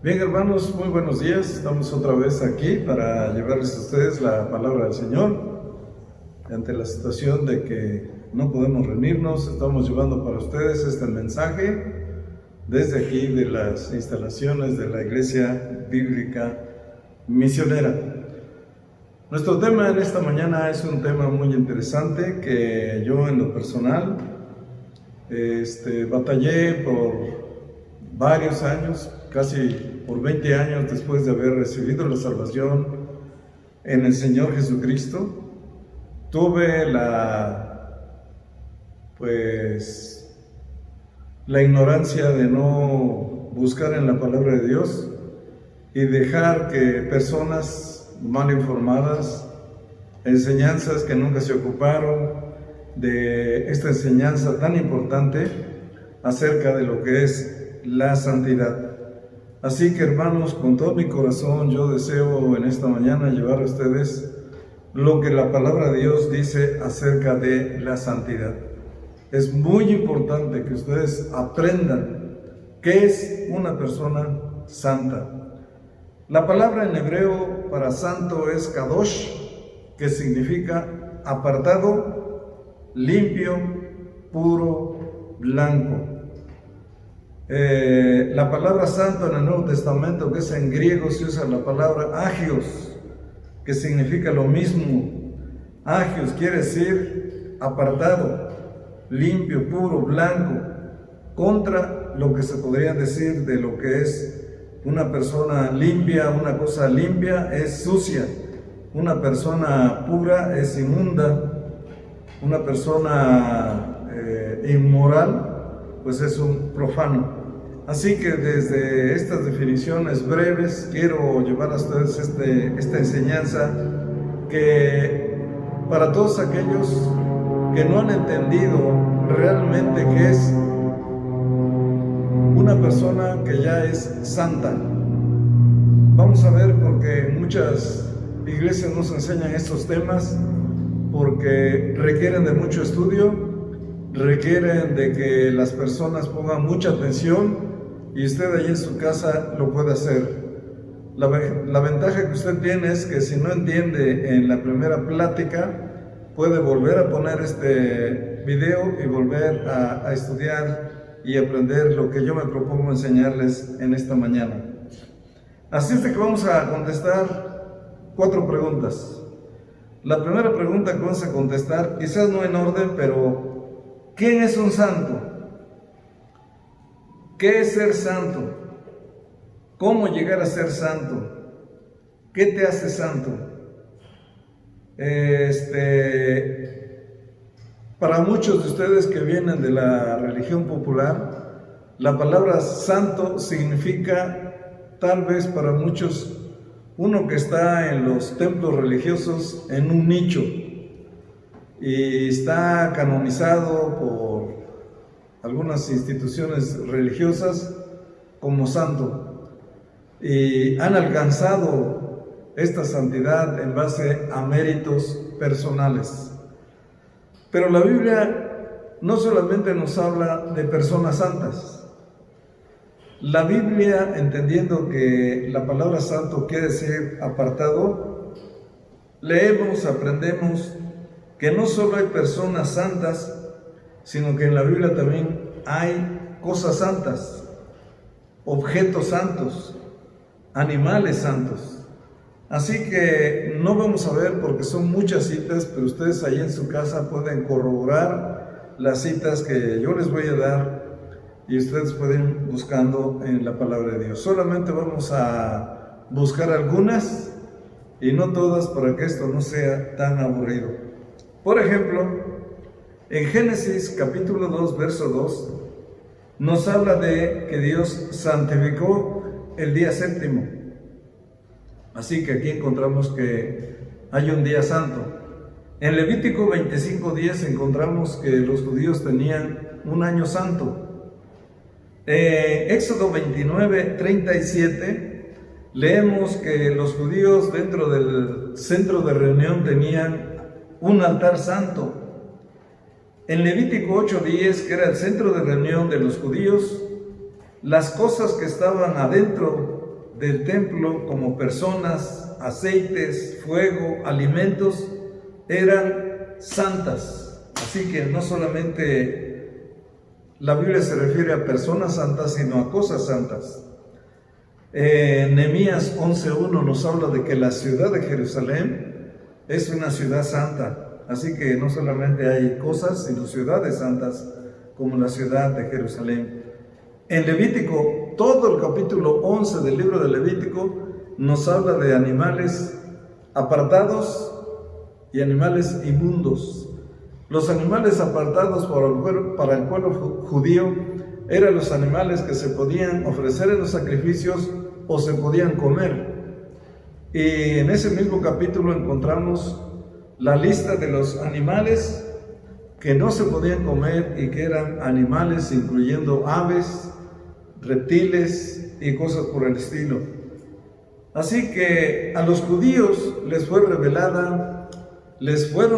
Bien, hermanos, muy buenos días. Estamos otra vez aquí para llevarles a ustedes la palabra del Señor. Ante la situación de que no podemos reunirnos, estamos llevando para ustedes este mensaje desde aquí de las instalaciones de la Iglesia Bíblica Misionera. Nuestro tema en esta mañana es un tema muy interesante que yo en lo personal batallé por varios años, casi por 20 años después de haber recibido la salvación en el Señor Jesucristo. Tuve la ignorancia de no buscar en la palabra de Dios y dejar que personas mal informadas, enseñanzas que nunca se ocuparon de esta enseñanza tan importante acerca de lo que es la santidad. Así que, hermanos, con todo mi corazón yo deseo en esta mañana llevar a ustedes lo que la palabra de Dios dice acerca de la santidad. Es muy importante que ustedes aprendan qué es una persona santa. La palabra en hebreo para santo es kadosh, que significa apartado, limpio, puro, blanco. La palabra santo en el Nuevo Testamento, que es en griego, se usa la palabra agios, que significa lo mismo. Agios quiere decir apartado, limpio, puro, blanco, contra lo que se podría decir de lo que es una persona limpia. Una cosa limpia es sucia, una persona pura es inmunda, una persona inmoral pues es un profano. Así que desde estas definiciones breves quiero llevar a ustedes esta enseñanza que para todos aquellos que no han entendido realmente qué es una persona que ya es santa. Vamos a ver, porque muchas iglesias nos enseñan estos temas porque requieren de mucho estudio, requieren de que las personas pongan mucha atención, y usted allí en su casa lo puede hacer. La ventaja que usted tiene es que si no entiende en la primera plática, puede volver a poner este video y volver a estudiar y aprender lo que yo me propongo enseñarles en esta mañana. Así es de que vamos a contestar 4 preguntas. La primera pregunta que vamos a contestar, quizás no en orden, pero ¿quién es un santo? ¿Qué es ser santo? ¿Cómo llegar a ser santo? ¿Qué te hace santo? Para muchos de ustedes que vienen de la religión popular, la palabra santo significa, tal vez para muchos, uno que está en los templos religiosos en un nicho y está canonizado por algunas instituciones religiosas como santo, y han alcanzado esta santidad en base a méritos personales. Pero la Biblia no solamente nos habla de personas santas. La Biblia, entendiendo que la palabra santo quiere decir apartado, leemos, aprendemos que no solo hay personas santas, sino que en la Biblia también hay cosas santas, objetos santos, animales santos. Así que no vamos a ver, porque son muchas citas, pero ustedes ahí en su casa pueden corroborar las citas que yo les voy a dar y ustedes pueden ir buscando en la palabra de Dios. Solamente vamos a buscar algunas y no todas, para que esto no sea tan aburrido. Por ejemplo, en Génesis capítulo 2, verso 2, nos habla de que Dios santificó el día séptimo. Así que aquí encontramos que hay un día santo. En Levítico 25:10 encontramos que los judíos tenían un año santo. Éxodo 29:37 leemos que los judíos dentro del centro de reunión tenían un altar santo. En Levítico 8:10, que era el centro de reunión de los judíos, las cosas que estaban adentro del templo, como personas, aceites, fuego, alimentos, eran santas. Así que no solamente la Biblia se refiere a personas santas, sino a cosas santas. Nehemías 11:1 nos habla de que la ciudad de Jerusalén es una ciudad santa. Así que no solamente hay cosas, sino ciudades santas, como la ciudad de Jerusalén. En Levítico, todo el capítulo 11 del libro de Levítico nos habla de animales apartados y animales inmundos. Los animales apartados para el pueblo judío eran los animales que se podían ofrecer en los sacrificios o se podían comer. Y en ese mismo capítulo encontramos la lista de los animales que no se podían comer y que eran animales incluyendo aves, reptiles y cosas por el estilo. Así que a los judíos les fueron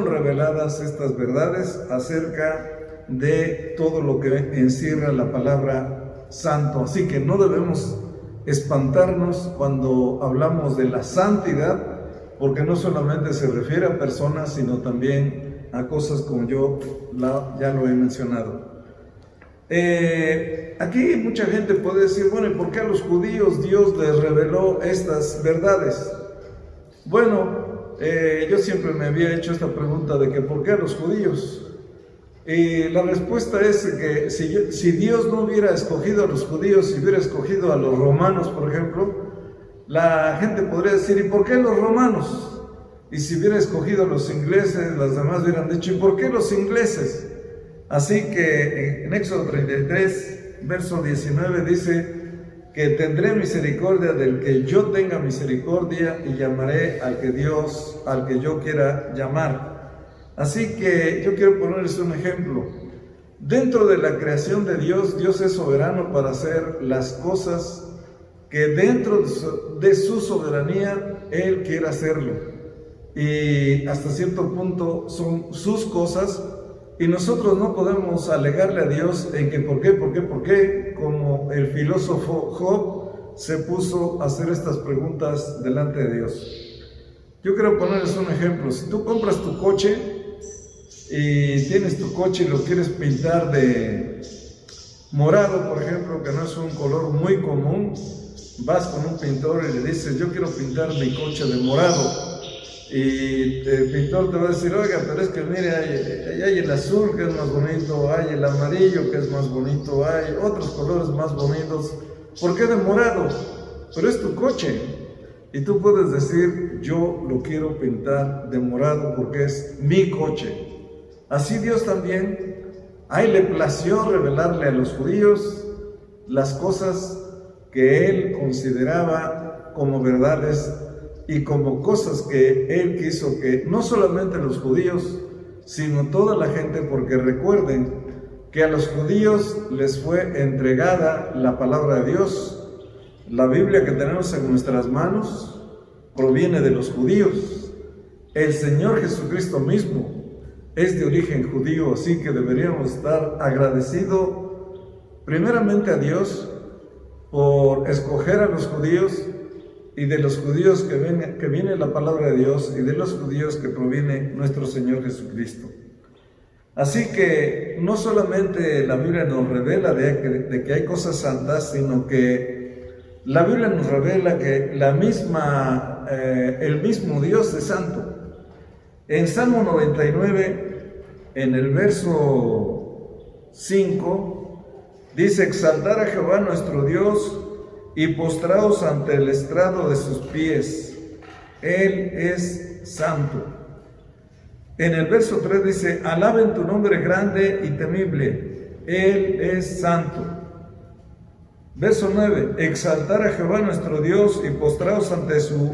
reveladas estas verdades acerca de todo lo que encierra la palabra santo. Así que no debemos espantarnos cuando hablamos de la santidad, porque no solamente se refiere a personas, sino también a cosas como yo ya lo he mencionado. Aquí mucha gente puede decir, bueno, ¿y por qué a los judíos Dios les reveló estas verdades? Bueno, yo siempre me había hecho esta pregunta de que ¿por qué a los judíos? Y la respuesta es que si Dios no hubiera escogido a los judíos, si hubiera escogido a los romanos, por ejemplo, la gente podría decir, ¿y por qué los romanos? Y si hubiera escogido a los ingleses, las demás hubieran dicho, ¿y por qué los ingleses? Así que en Éxodo 33, verso 19 dice que tendré misericordia del que yo tenga misericordia y llamaré al que yo quiera llamar. Así que yo quiero ponerles un ejemplo. Dentro de la creación de Dios, Dios es soberano para hacer las cosas que dentro de su soberanía Él quiere hacerlo. Y hasta cierto punto son sus cosas. Y nosotros no podemos alegarle a Dios en que ¿por qué? Como el filósofo Job se puso a hacer estas preguntas delante de Dios. Yo quiero ponerles un ejemplo. Si tú compras tu coche y tienes tu coche y lo quieres pintar de morado, por ejemplo, que no es un color muy común, vas con un pintor y le dices, yo quiero pintar mi coche de morado. Y el pintor te va a decir, oiga, pero es que mire, hay el azul que es más bonito, hay el amarillo que es más bonito, hay otros colores más bonitos. ¿Por qué de morado? Pero es tu coche. Y tú puedes decir, yo lo quiero pintar de morado porque es mi coche. Así Dios también, a Él le plació revelarle a los judíos las cosas que Él consideraba como verdades y como cosas que Él quiso que no solamente los judíos, sino toda la gente, porque recuerden que a los judíos les fue entregada la palabra de Dios. La Biblia que tenemos en nuestras manos proviene de los judíos. El Señor Jesucristo mismo es de origen judío, así que deberíamos estar agradecidos primeramente a Dios por escoger a los judíos, y de los judíos que viene la palabra de Dios, y de los judíos que proviene nuestro Señor Jesucristo. Así que no solamente la Biblia nos revela de que hay cosas santas, sino que la Biblia nos revela que el mismo Dios es santo. En Salmo 99, en el verso 5, dice, exaltar a Jehová nuestro Dios y postraos ante el estrado de sus pies. Él es santo. En el verso 3 dice, alaben tu nombre grande y temible. Él es santo. Verso 9, exaltar a Jehová nuestro Dios y postraos ante su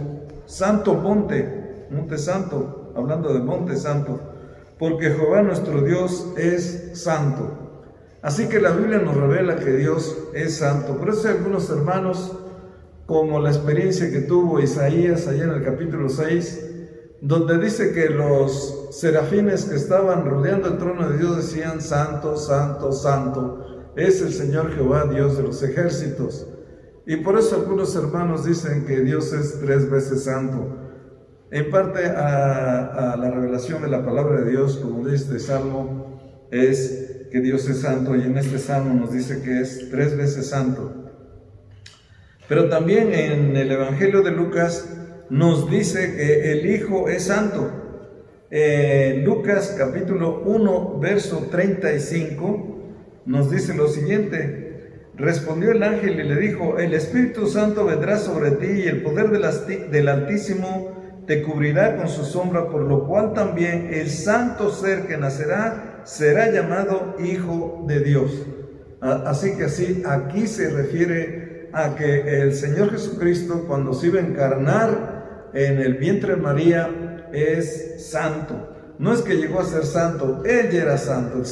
santo monte santo, hablando de monte santo, porque Jehová nuestro Dios es santo. Así que la Biblia nos revela que Dios es santo. Por eso hay algunos hermanos, como la experiencia que tuvo Isaías allá en el capítulo 6, donde dice que los serafines que estaban rodeando el trono de Dios decían, santo, santo, santo, es el Señor Jehová, Dios de los ejércitos. Y por eso algunos hermanos dicen que Dios es 3 veces santo. En parte a la revelación de la palabra de Dios, como dice este salmo, es que Dios es santo, y en este salmo nos dice que es 3 veces santo. Pero también en el Evangelio de Lucas nos dice que el Hijo es santo. Lucas capítulo 1, verso 35, nos dice lo siguiente: respondió el ángel y le dijo: el Espíritu Santo vendrá sobre ti y el poder del Altísimo te cubrirá con su sombra, por lo cual también el santo ser que nacerá será llamado Hijo de Dios. Así que aquí se refiere a que el Señor Jesucristo, cuando se iba a encarnar en el vientre de María, es santo. No es que llegó a ser santo, Él ya era santo.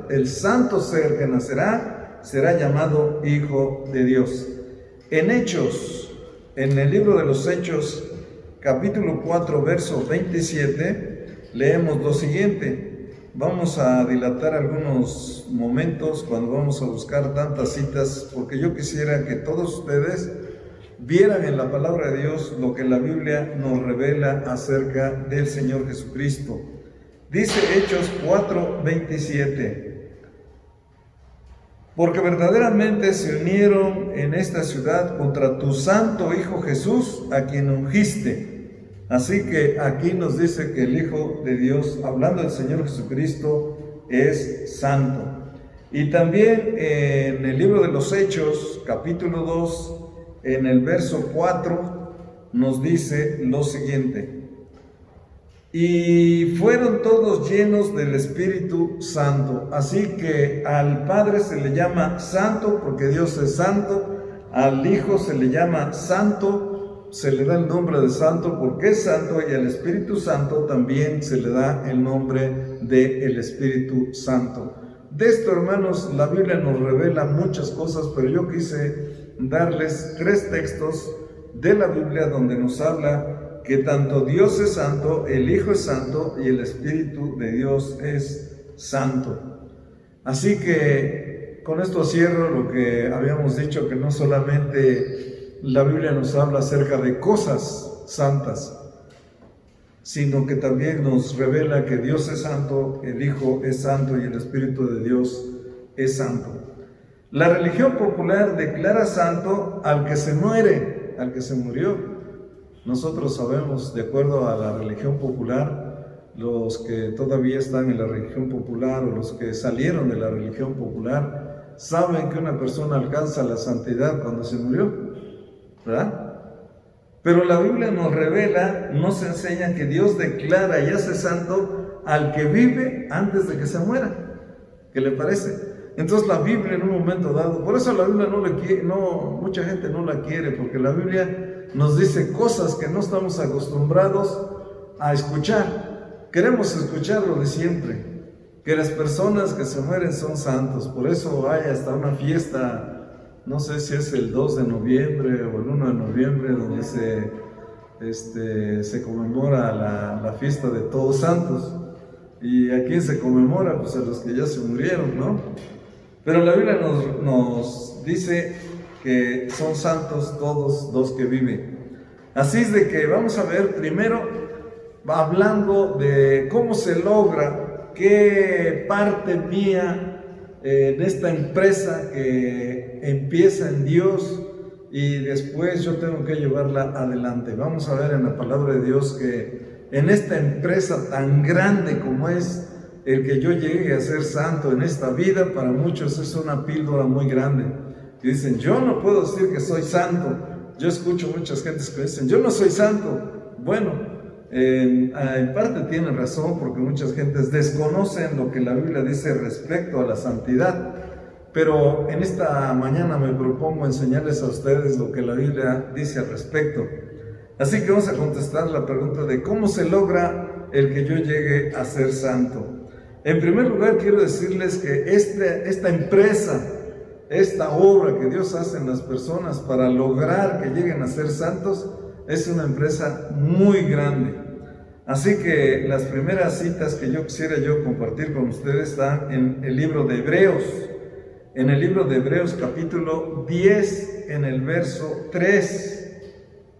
El santo ser que nacerá será llamado Hijo de Dios. En Hechos, en el libro de los Hechos, capítulo 4, verso 27, leemos lo siguiente. Vamos a dilatar algunos momentos cuando vamos a buscar tantas citas, porque yo quisiera que todos ustedes vieran en la palabra de Dios lo que la Biblia nos revela acerca del Señor Jesucristo. Dice Hechos 4, 27: porque verdaderamente se unieron en esta ciudad contra tu santo Hijo Jesús, a quien ungiste. Así que aquí nos dice que el Hijo de Dios, hablando del Señor Jesucristo, es santo. Y también en el libro de los Hechos, capítulo 2, en el verso 4, nos dice lo siguiente: y fueron todos llenos del Espíritu Santo. Así que al Padre se le llama santo porque Dios es santo, al Hijo se le llama santo, se le da el nombre de santo porque es santo, y al Espíritu Santo también se le da el nombre de el Espíritu Santo. De esto, hermanos, la Biblia nos revela muchas cosas, pero yo quise darles 3 textos de la Biblia donde nos habla que tanto Dios es santo, el Hijo es santo y el Espíritu de Dios es santo. Así que con esto cierro lo que habíamos dicho, que no solamente la Biblia nos habla acerca de cosas santas, sino que también nos revela que Dios es santo, el Hijo es santo y el Espíritu de Dios es santo. La religión popular declara santo al que se muere, al que se murió. Nosotros sabemos, de acuerdo a la religión popular, los que todavía están en la religión popular o los que salieron de la religión popular, saben que una persona alcanza la santidad cuando se murió, ¿verdad? Pero la Biblia nos revela, nos enseña que Dios declara y hace santo al que vive antes de que se muera. ¿Qué le parece? Entonces la Biblia en un momento dado, por eso la Biblia mucha gente no la quiere, porque la Biblia nos dice cosas que no estamos acostumbrados a escuchar. Queremos escuchar lo de siempre, que las personas que se mueren son santos. Por eso hay hasta una fiesta, no sé si es el 2 de noviembre o el 1 de noviembre, donde se conmemora la fiesta de Todos Santos. ¿Y a quién se conmemora? Pues a los que ya se murieron, ¿no? Pero la Biblia nos dice que son santos todos los que viven. Así es de que vamos a ver primero, hablando de cómo se logra, qué parte mía en esta empresa que empieza en Dios y después yo tengo que llevarla adelante. Vamos a ver en la palabra de Dios que en esta empresa tan grande como es el que yo llegue a ser santo en esta vida, para muchos es una píldora muy grande. Y dicen, yo no puedo decir que soy santo. Yo escucho muchas gentes que dicen, yo no soy santo. Bueno, en parte tienen razón, porque muchas gentes desconocen lo que la Biblia dice respecto a la santidad. Pero en esta mañana me propongo enseñarles a ustedes lo que la Biblia dice al respecto. Así que vamos a contestar la pregunta de cómo se logra el que yo llegue a ser santo. En primer lugar, quiero decirles que esta empresa, esta obra que Dios hace en las personas para lograr que lleguen a ser santos, es una empresa muy grande. Así que las primeras citas que yo quisiera compartir con ustedes están en el libro de Hebreos. en el libro de Hebreos capítulo 10, en el verso 3.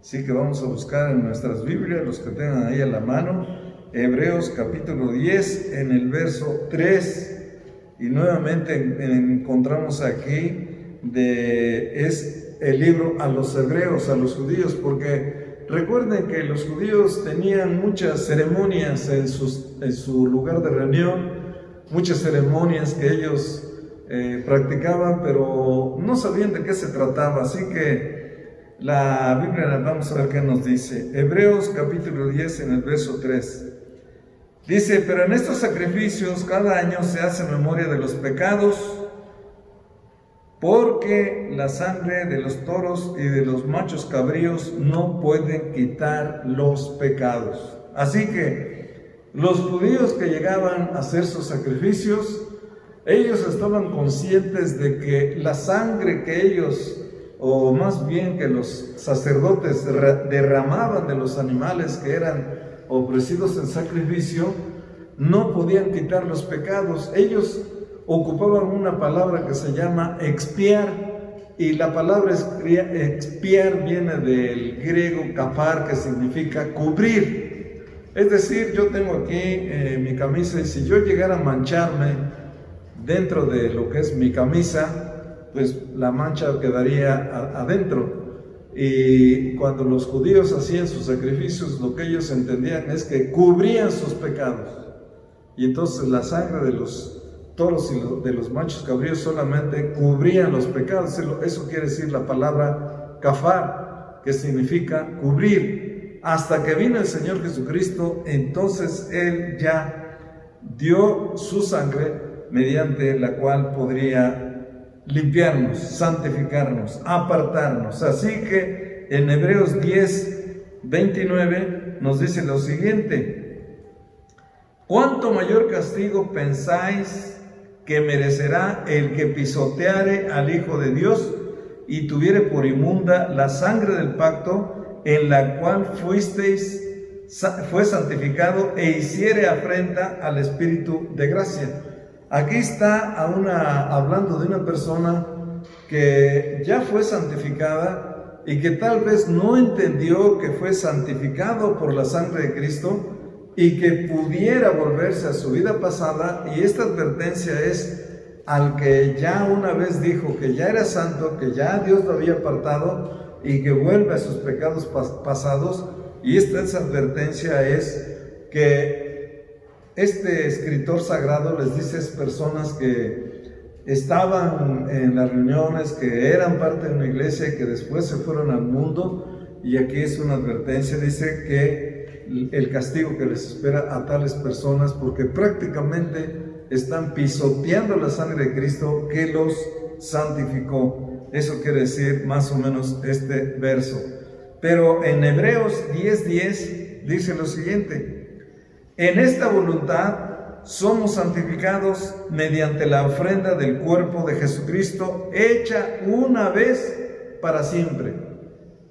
Así que vamos a buscar en nuestras Biblias, los que tengan ahí a la mano, Hebreos capítulo 10, en el verso 3. Y nuevamente encontramos aquí, es el libro a los hebreos, a los judíos, porque recuerden que los judíos tenían muchas ceremonias en su lugar de reunión, muchas ceremonias que ellos practicaban, pero no sabían de qué se trataba. Así que la Biblia, vamos a ver qué nos dice. Hebreos capítulo 10 en el verso 3. Dice: pero en estos sacrificios cada año se hace memoria de los pecados, porque la sangre de los toros y de los machos cabríos no pueden quitar los pecados. Así que los judíos que llegaban a hacer sus sacrificios, ellos estaban conscientes de que la sangre que ellos, o más bien que los sacerdotes derramaban de los animales que eran ofrecidos en sacrificio, no podían quitar los pecados. Ellos ocupaban una palabra que se llama expiar, y la palabra expiar viene del griego kapar, que significa cubrir. Es decir, yo tengo aquí mi camisa, y si yo llegara a mancharme dentro de lo que es mi camisa, pues la mancha quedaría adentro. Y cuando los judíos hacían sus sacrificios, lo que ellos entendían es que cubrían sus pecados. Y entonces la sangre de los toros y de los machos cabríos solamente cubrían los pecados. Eso quiere decir la palabra kafar, que significa cubrir. Hasta que vino el Señor Jesucristo, entonces Él ya dio su sangre, mediante la cual podría limpiarnos, santificarnos, apartarnos. Así que en Hebreos 10, 29 nos dice lo siguiente: ¿cuánto mayor castigo pensáis que merecerá el que pisoteare al Hijo de Dios y tuviere por inmunda la sangre del pacto, en la cual fue santificado, e hiciere afrenta al Espíritu de gracia? Aquí está hablando de una persona que ya fue santificada y que tal vez no entendió que fue santificado por la sangre de Cristo y que pudiera volverse a su vida pasada. Y esta advertencia es al que ya una vez dijo que ya era santo, que ya Dios lo había apartado, y que vuelve a sus pecados pasados. Y esta advertencia es que este escritor sagrado les dice a esas personas que estaban en las reuniones, que eran parte de una iglesia y que después se fueron al mundo, y aquí es una advertencia, dice que el castigo que les espera a tales personas, porque prácticamente están pisoteando la sangre de Cristo que los santificó. Eso quiere decir más o menos este verso. Pero en Hebreos 10:10 dice lo siguiente: en esta voluntad somos santificados mediante la ofrenda del cuerpo de Jesucristo, hecha una vez para siempre.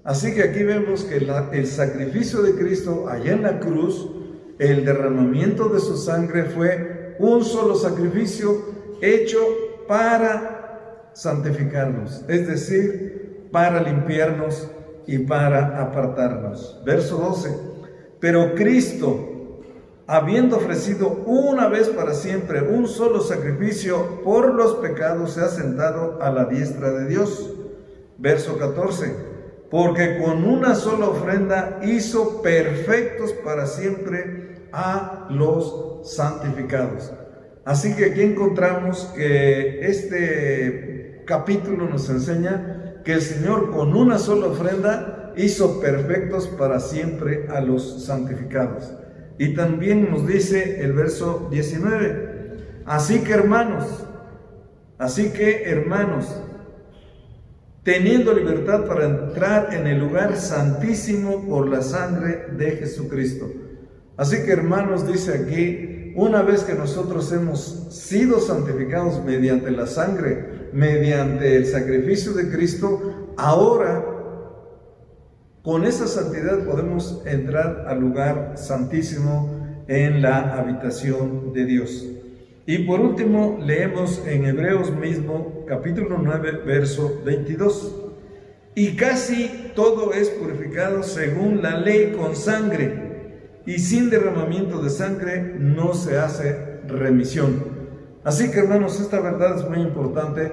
Así que aquí vemos que el sacrificio de Cristo allá en la cruz, el derramamiento de su sangre, fue un solo sacrificio hecho para santificarnos, es decir, para limpiarnos y para apartarnos. Verso 12: pero Cristo, habiendo ofrecido una vez para siempre un solo sacrificio por los pecados, se ha sentado a la diestra de Dios. Verso 14: porque con una sola ofrenda hizo perfectos para siempre a los santificados. Así que aquí encontramos que este capítulo nos enseña que el Señor con una sola ofrenda hizo perfectos para siempre a los santificados. Y también nos dice el verso 19: así que hermanos, teniendo libertad para entrar en el lugar santísimo por la sangre de Jesucristo. Así que hermanos, dice aquí, una vez que nosotros hemos sido santificados mediante la sangre, mediante el sacrificio de Cristo, ahora con esa santidad podemos entrar al lugar santísimo en la habitación de Dios. Y por último, leemos en Hebreos mismo, capítulo 9, verso 22. Y casi todo es purificado según la ley con sangre, y sin derramamiento de sangre no se hace remisión. Así que, hermanos, esta verdad es muy importante,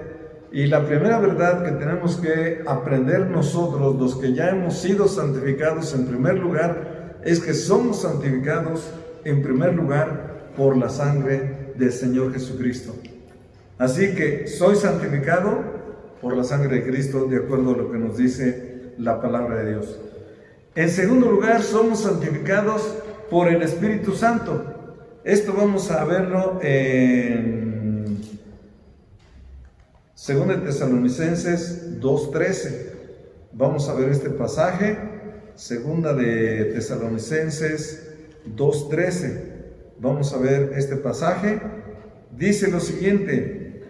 y la primera verdad que tenemos que aprender nosotros, los que ya hemos sido santificados, en primer lugar, es que somos santificados en primer lugar por la sangre del Señor Jesucristo. Así que soy santificado por la sangre de Cristo, de acuerdo a lo que nos dice la palabra de Dios. En segundo lugar, somos santificados por el Espíritu Santo. Esto vamos a verlo en 2 Tesalonicenses 2:13. Vamos a ver este pasaje, 2 de Tesalonicenses 2:13. Vamos a ver este pasaje. Dice lo siguiente: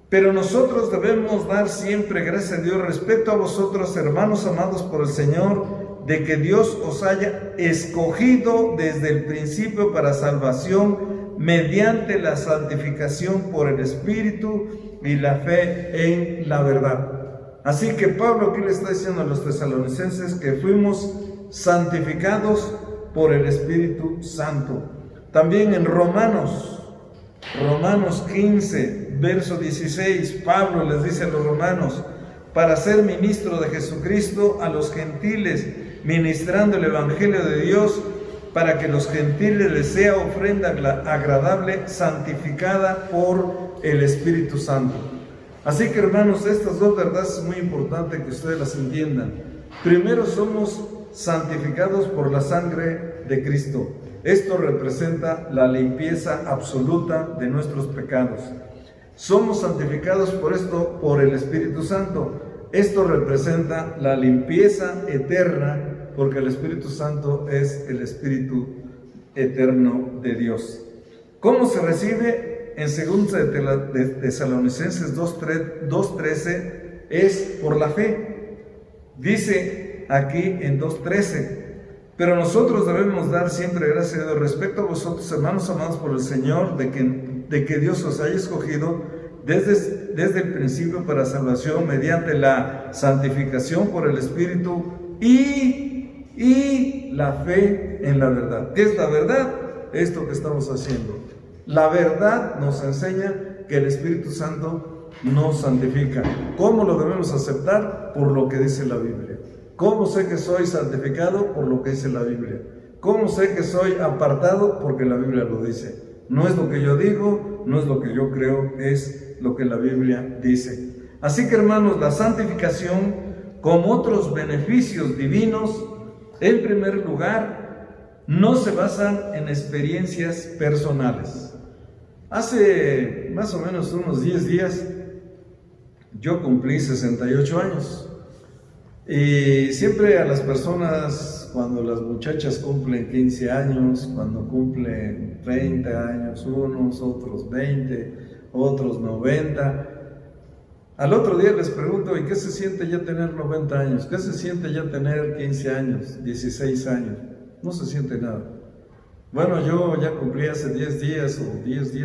pero nosotros debemos dar siempre gracias a Dios respecto a vosotros, hermanos amados por el Señor, de que Dios os haya escogido desde el principio para salvación mediante la santificación por el Espíritu y la fe en la verdad. Así que Pablo aquí le está diciendo a los tesalonicenses que fuimos santificados por el Espíritu Santo. También en Romanos 15, verso 16, Pablo les dice a los romanos: para ser ministro de Jesucristo a los gentiles, ministrando el Evangelio de Dios, para que los gentiles les sea ofrenda agradable, santificada por el Espíritu Santo. Así que, hermanos, estas dos verdades es muy importante que ustedes las entiendan. Primero, somos santificados por la sangre de Cristo. Esto representa la limpieza absoluta de nuestros pecados. Somos santificados por el Espíritu Santo. Esto representa la limpieza eterna, porque el Espíritu Santo es el Espíritu eterno de Dios. ¿Cómo se recibe? En 2 de Tesalonicenses 2:13 es por la fe. Dice aquí en 2:13: pero nosotros debemos dar siempre gracias a Dios respecto a vosotros, hermanos amados por el Señor, de que Dios os haya escogido desde el principio para salvación mediante la santificación por el Espíritu y la fe en la verdad. ¿Qué es la verdad? Esto que estamos haciendo. La verdad nos enseña que el Espíritu Santo nos santifica. ¿Cómo lo debemos aceptar? Por lo que dice la Biblia. ¿Cómo sé que soy santificado? Por lo que dice la Biblia. ¿Cómo sé que soy apartado? Porque la Biblia lo dice. No es lo que yo digo, no es lo que yo creo, es lo que la Biblia dice. Así que, hermanos, la santificación, como otros beneficios divinos, en primer lugar, no se basan en experiencias personales. Hace más o menos unos 10 días, yo cumplí 68 años. Y siempre a las personas, cuando las muchachas cumplen 15 años, cuando cumplen 30 años, unos, otros 20, otros 90, al otro día les pregunto: ¿y qué se siente ya tener 90 años? ¿Qué se siente ya tener 15 años, 16 años? No se siente nada. Bueno, yo ya cumplí hace 10 días,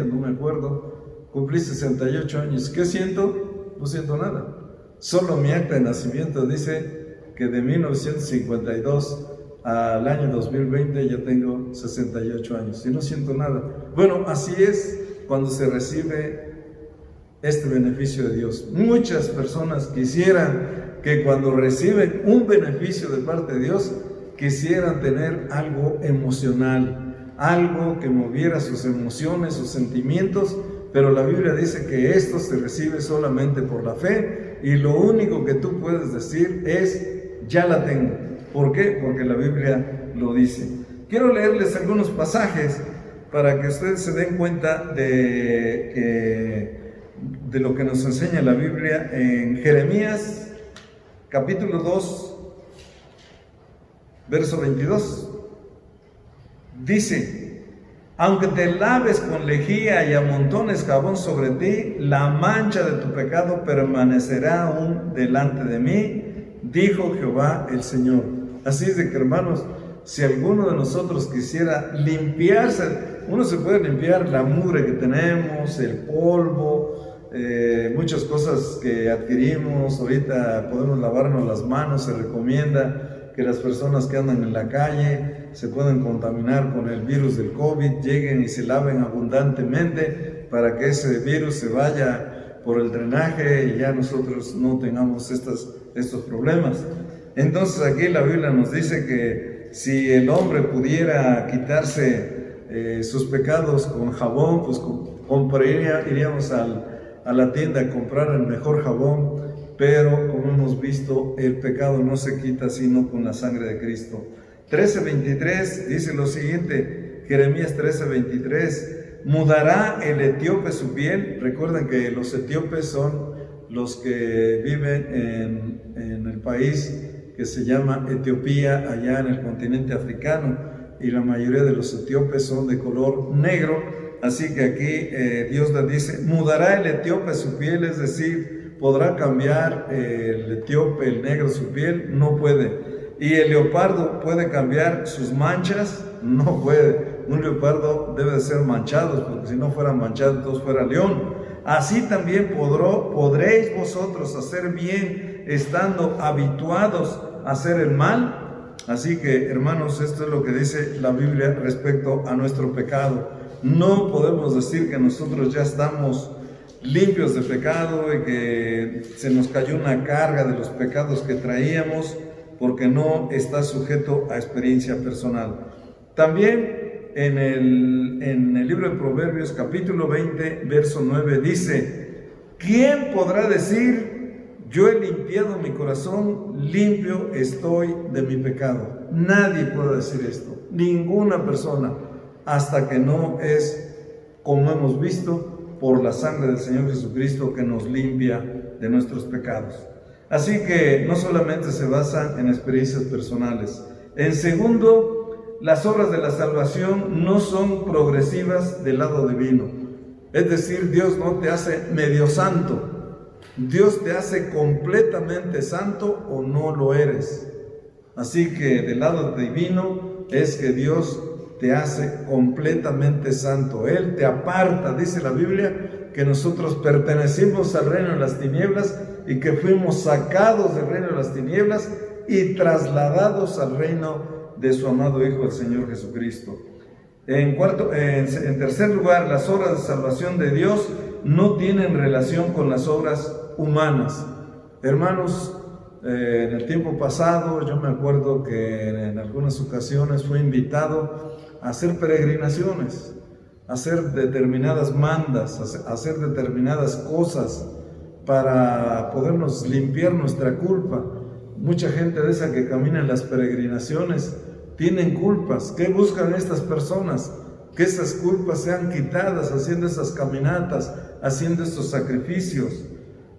no me acuerdo, cumplí 68 años. ¿Qué siento? No siento nada. Solo mi acta de nacimiento dice que de 1952 al año 2020 ya tengo 68 años y no siento nada. Bueno, así es cuando se recibe este beneficio de Dios. Muchas personas quisieran que cuando reciben un beneficio de parte de Dios, quisieran tener algo emocional, algo que moviera sus emociones, sus sentimientos, pero la Biblia dice que esto se recibe solamente por la fe. Y lo único que tú puedes decir es: ya la tengo. ¿Por qué? Porque la Biblia lo dice. Quiero leerles algunos pasajes para que ustedes se den cuenta de lo que nos enseña la Biblia. En Jeremías capítulo 2, verso 22, dice: aunque te laves con lejía y amontones jabón sobre ti, la mancha de tu pecado permanecerá aún delante de mí, dijo Jehová el Señor. Así es de que, hermanos, si alguno de nosotros quisiera limpiarse uno se puede limpiar la mugre que tenemos, el polvo, muchas cosas que adquirimos. Ahorita podemos lavarnos las manos, se recomienda que las personas que andan en la calle se pueden contaminar con el virus del COVID, lleguen y se laven abundantemente para que ese virus se vaya por el drenaje y ya nosotros no tengamos estos problemas. Entonces aquí la Biblia nos dice que si el hombre pudiera quitarse sus pecados con jabón, pues iríamos a la tienda a comprar el mejor jabón, pero como hemos visto, el pecado no se quita sino con la sangre de Cristo. 13:23 dice lo siguiente, Jeremías 13:23, mudará el etíope su piel. Recuerden que los etíopes son los que viven en el país que se llama Etiopía, allá en el continente africano, y la mayoría de los etíopes son de color negro. Así que aquí Dios le dice, mudará el etíope su piel, es decir, podrá cambiar el etíope, el negro, su piel, no puede. Y el leopardo puede cambiar sus manchas, no puede. Un leopardo debe de ser manchado, porque si no fuera manchado, entonces fuera león. Así también podréis vosotros hacer bien, estando habituados a hacer el mal. Así que, hermanos, esto es lo que dice la Biblia respecto a nuestro pecado. No podemos decir que nosotros ya estamos limpios de pecado y que se nos cayó una carga de los pecados que traíamos, porque no está sujeto a experiencia personal. También en el libro de Proverbios, capítulo 20, verso 9, dice, ¿quién podrá decir, yo he limpiado mi corazón, limpio estoy de mi pecado? Nadie puede decir esto, ninguna persona, hasta que no es, como hemos visto, por la sangre del Señor Jesucristo que nos limpia de nuestros pecados. Así que no solamente se basan en experiencias personales. En segundo, las obras de la salvación no son progresivas del lado divino. Es decir, Dios no te hace medio santo. Dios te hace completamente santo o no lo eres. Así que del lado divino es que Dios te hace completamente santo. Él te aparta, dice la Biblia, que nosotros pertenecimos al reino de las tinieblas y que fuimos sacados del reino de las tinieblas y trasladados al reino de su amado Hijo, el Señor Jesucristo. En tercer lugar, las obras de salvación de Dios no tienen relación con las obras humanas. Hermanos, en el tiempo pasado, yo me acuerdo que en algunas ocasiones fui invitado a hacer peregrinaciones, a hacer determinadas mandas, a hacer determinadas cosas para podernos limpiar nuestra culpa. Mucha gente de esa que camina en las peregrinaciones tienen culpas. ¿Qué buscan estas personas? Que esas culpas sean quitadas haciendo esas caminatas, haciendo estos sacrificios.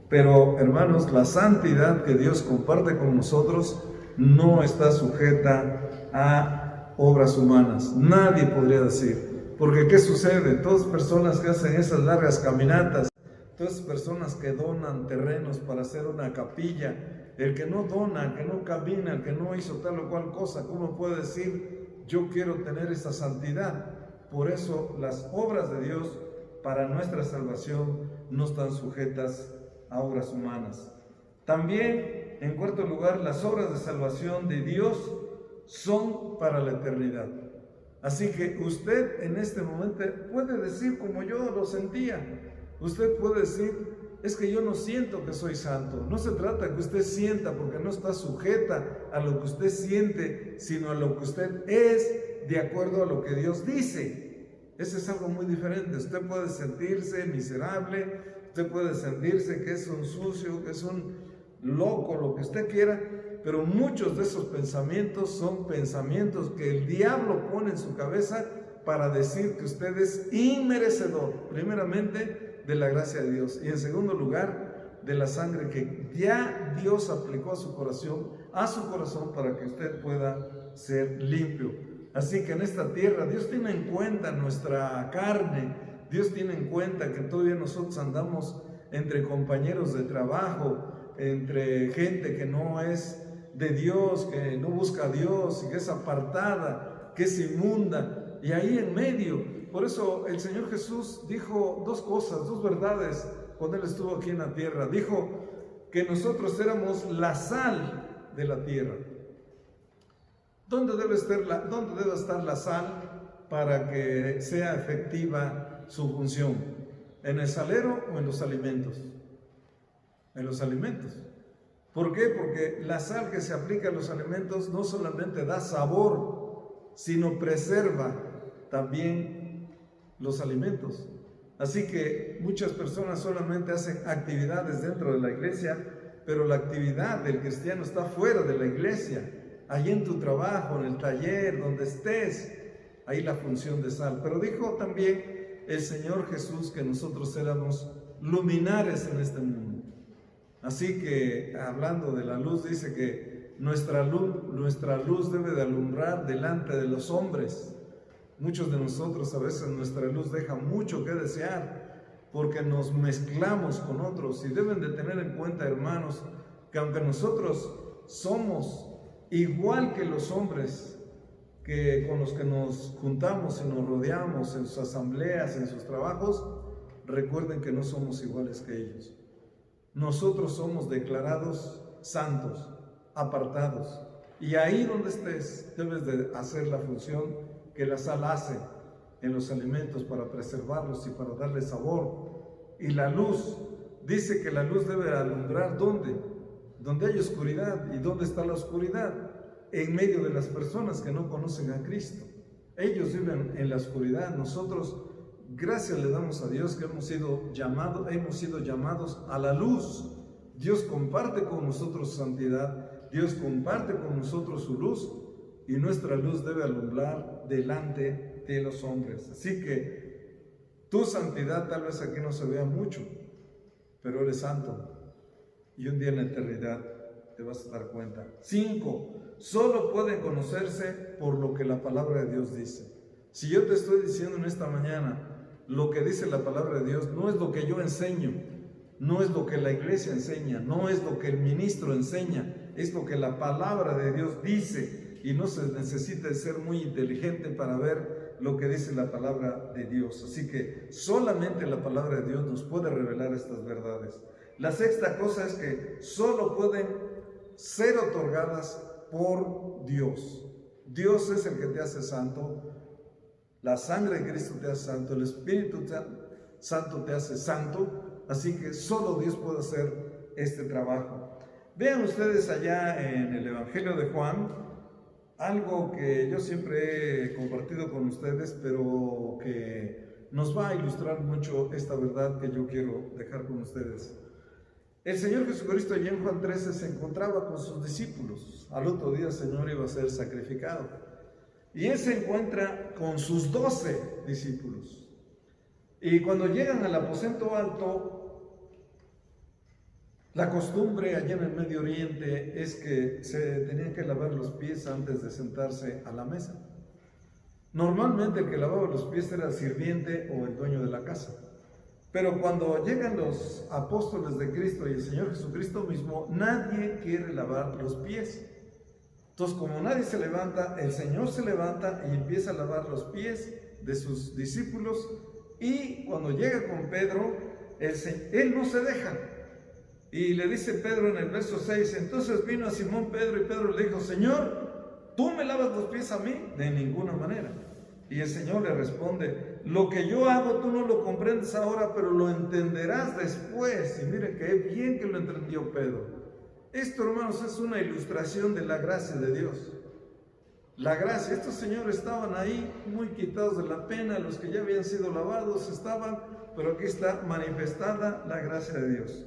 Pero, hermanos, la santidad que Dios comparte con nosotros no está sujeta a obras humanas. Nadie podría decir. Porque, ¿qué sucede? Todas personas que hacen esas largas caminatas, todas personas que donan terrenos para hacer una capilla, el que no dona, el que no camina, el que no hizo tal o cual cosa, ¿cómo puede decir, yo quiero tener esa santidad? Por eso, las obras de Dios para nuestra salvación no están sujetas a obras humanas. También, en cuarto lugar, las obras de salvación de Dios son para la eternidad. Así que usted en este momento puede decir como yo lo sentía. Usted puede decir, es que yo no siento que soy santo. No se trata que usted sienta, porque no está sujeta a lo que usted siente, sino a lo que usted es de acuerdo a lo que Dios dice. Eso es algo muy diferente. Usted puede sentirse miserable, usted puede sentirse que es un sucio, que es un loco, lo que usted quiera, pero muchos de esos pensamientos son pensamientos que el diablo pone en su cabeza para decir que usted es inmerecedor, primeramente, de la gracia de Dios, y en segundo lugar, de la sangre que ya Dios aplicó a su corazón para que usted pueda ser limpio. Así que en esta tierra Dios tiene en cuenta nuestra carne, Dios tiene en cuenta que todavía nosotros andamos entre compañeros de trabajo, entre gente que no es de Dios, que no busca a Dios, y que es apartada, que es inmunda, y ahí en medio por eso el Señor Jesús dijo dos cosas, dos verdades cuando Él estuvo aquí en la tierra. Dijo que nosotros éramos la sal de la tierra. ¿Dónde debe estar la sal para que sea efectiva su función? ¿En el salero o en los alimentos? En los alimentos. ¿Por qué? Porque la sal que se aplica a los alimentos no solamente da sabor, sino preserva también los alimentos. Así que muchas personas solamente hacen actividades dentro de la iglesia, pero la actividad del cristiano está fuera de la iglesia. Allí en tu trabajo, en el taller, donde estés, ahí la función de sal. Pero dijo también el Señor Jesús que nosotros éramos luminares en este mundo. Así que, hablando de la luz, dice que nuestra luz debe de alumbrar delante de los hombres. Muchos de nosotros a veces nuestra luz deja mucho que desear, porque nos mezclamos con otros. Y deben de tener en cuenta, hermanos, que aunque nosotros somos igual que los hombres con los que nos juntamos y nos rodeamos en sus asambleas, en sus trabajos, recuerden que no somos iguales que ellos. Nosotros somos declarados santos, apartados. Y ahí donde estés, debes de hacer la función que la sal hace en los alimentos para preservarlos y para darle sabor. Y la luz, dice que la luz debe alumbrar ¿dónde? Donde hay oscuridad. ¿Y dónde está la oscuridad? En medio de las personas que no conocen a Cristo. Ellos viven en la oscuridad. Nosotros, gracias le damos a Dios que hemos sido llamados a la luz. Dios comparte con nosotros su santidad, Dios comparte con nosotros su luz, y nuestra luz debe alumbrar delante de los hombres. Así que tu santidad tal vez aquí no se vea mucho, pero eres santo. Y un día en la eternidad te vas a dar cuenta. 5. Solo pueden conocerse por lo que la palabra de Dios dice. Si yo te estoy diciendo en esta mañana lo que dice la palabra de Dios, no es lo que yo enseño, no es lo que la iglesia enseña, no es lo que el ministro enseña, es lo que la palabra de Dios dice. Y no se necesita ser muy inteligente para ver lo que dice la palabra de Dios. Así que solamente la palabra de Dios nos puede revelar estas verdades. La 6ª cosa es que solo pueden ser otorgadas por Dios. Dios es el que te hace santo, la sangre de Cristo te hace santo, el Espíritu Santo te hace santo, así que solo Dios puede hacer este trabajo. Vean ustedes allá en el Evangelio de Juan, algo que yo siempre he compartido con ustedes, pero que nos va a ilustrar mucho esta verdad que yo quiero dejar con ustedes. El Señor Jesucristo allá en Juan 13 se encontraba con sus discípulos. Al otro día el Señor iba a ser sacrificado. Y Él se encuentra con sus 12 discípulos. Y cuando llegan al aposento alto, la costumbre allá en el Medio Oriente es que se tenían que lavar los pies antes de sentarse a la mesa. Normalmente el que lavaba los pies era el sirviente o el dueño de la casa. Pero cuando llegan los apóstoles de Cristo y el Señor Jesucristo mismo, nadie quiere lavar los pies. Entonces, como nadie se levanta, el Señor se levanta y empieza a lavar los pies de sus discípulos. Y cuando llega con Pedro, él no se deja. Y le dice Pedro en el verso 6, entonces vino a Simón Pedro y Pedro le dijo, Señor, ¿tú me lavas los pies a mí? De ninguna manera. Y el Señor le responde, lo que yo hago tú no lo comprendes ahora, pero lo entenderás después. Y mire que bien que lo entendió Pedro. Esto, hermanos, es una ilustración de la gracia de Dios. La gracia, estos señores estaban ahí muy quitados de la pena, los que ya habían sido lavados estaban, pero aquí está manifestada la gracia de Dios.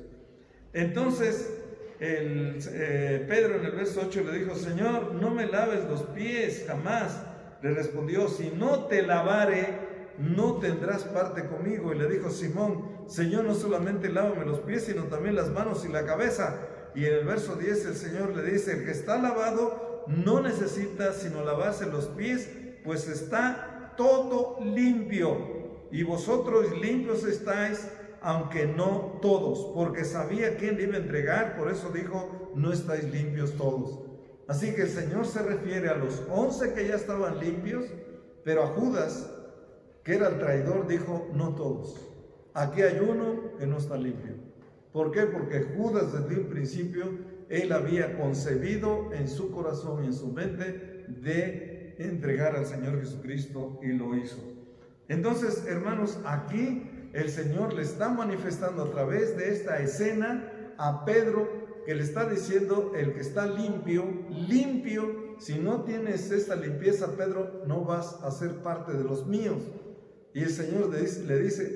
Entonces, Pedro en el verso 8 le dijo, Señor, no me laves los pies jamás. Le respondió, si no te lavare, no tendrás parte conmigo. Y le dijo Simón, Señor, no solamente lávame los pies, sino también las manos y la cabeza. Y en el verso 10 el Señor le dice, el que está lavado no necesita sino lavarse los pies, pues está todo limpio. Y vosotros limpios estáis, aunque no todos, porque sabía quién le iba a entregar, por eso dijo, no estáis limpios todos. Así que el Señor se refiere a los 11 que ya estaban limpios, pero a Judas que era el traidor, dijo: no todos. Aquí hay uno que no está limpio. ¿Por qué? Porque Judas desde un principio, él había concebido en su corazón y en su mente de entregar al Señor Jesucristo, y lo hizo. Entonces, hermanos, aquí el Señor le está manifestando a través de esta escena a Pedro, que le está diciendo: el que está limpio, limpio, si no tienes esta limpieza, Pedro, no vas a ser parte de los míos. Y el Señor